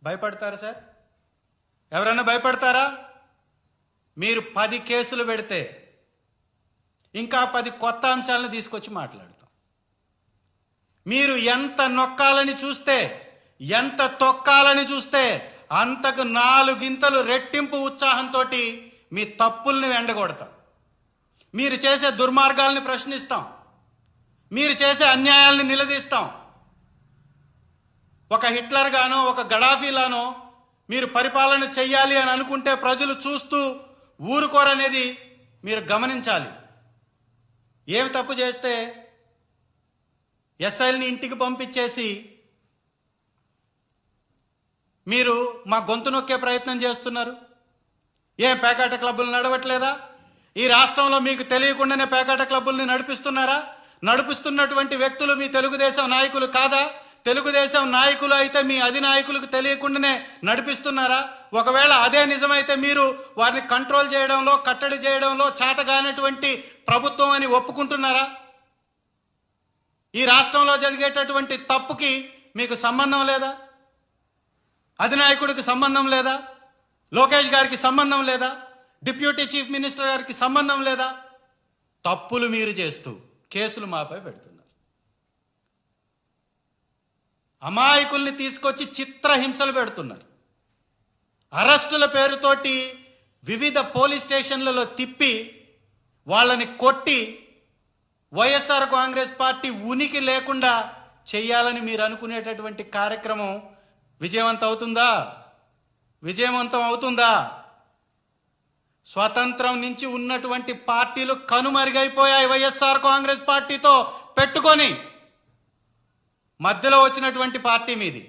భయపడతారా sir? ఎవరన్నా భయపడతారా? మీరు 10 కేసులు పెడితే ఇంకా 10 కొత్త అంశాలను తీసుకొచ్చి మాట్లాడతాం. మీరు ఎంత నొక్కాలని చూస్తే, ఎంత తొక్కాలని చూస్తే అంతకు 4 గింతలు రెట్టింపు ఉత్సాహంతో మీ తప్పుల్ని వెండగొడతాం. మీరు చేసే దుర్మార్గాల్ని ప్రశ్నిస్తాం. మీరు చేసే అన్యాయాల్ని నిలదీస్తాం. ఒక హిట్లర్ గానో ఒక గడాఫీలానో మీరు పరిపాలన చెయ్యాలి అని అనుకుంటే ప్రజలు చూస్తూ ఊరుకోరనేది మీరు గమనించాలి. ఏమి తప్పు చేస్తే ఎస్ఐల్ని ఇంటికి పంపించేసి మీరు మా గొంతు నొక్కే ప్రయత్నం చేస్తున్నారు. ఏ పేకాట క్లబ్బులు నడవట్లేదా? ఈ రాష్ట్రంలో మీకు తెలియకుండానే పేకాట క్లబ్బుల్ని నడిపిస్తున్నారా? నడిపిస్తున్నటువంటి వ్యక్తులు మీ తెలుగుదేశం నాయకులు కాదా? తెలుగుదేశం నాయకులు అయితే మీ అధినాయకులకు తెలియకుండానే నడిపిస్తున్నారా? ఒకవేళ అదే నిజమైతే మీరు వారిని కంట్రోల్ చేయడంలో, కట్టడి చేయడంలో చేతగానటువంటి ప్రభుత్వం అని ఒప్పుకుంటున్నారా? ఈ రాష్ట్రంలో జరిగేటటువంటి తప్పుకి మీకు సంబంధం లేదా? అధినాయకుడికి సంబంధం లేదా? లోకేష్ గారికి సంబంధం లేదా? డిప్యూటీ చీఫ్ మినిస్టర్ గారికి సంబంధం లేదా? తప్పులు మీరు చేస్తూ కేసులు మాపై పెడుతున్నారు. అమాయకుల్ని తీసుకొచ్చి చిత్రహింసలు పెడుతున్నారు. అరెస్టుల పేరుతోటి వివిధ పోలీస్ స్టేషన్లలో తిప్పి వాళ్ళని కొట్టి వైఎస్ఆర్ కాంగ్రెస్ పార్టీ ఉనికి లేకుండా చెయ్యాలని మీరు అనుకునేటటువంటి కార్యక్రమం విజయవంతం అవుతుందా? విజయవంతం అవుతుందా? స్వతంత్రం నుంచి ఉన్నటువంటి పార్టీలు కనుమరుగైపోయాయి. వైఎస్ఆర్ కాంగ్రెస్ పార్టీతో పెట్టుకొని మధ్యలో వచ్చినటువంటి పార్టీ మీది.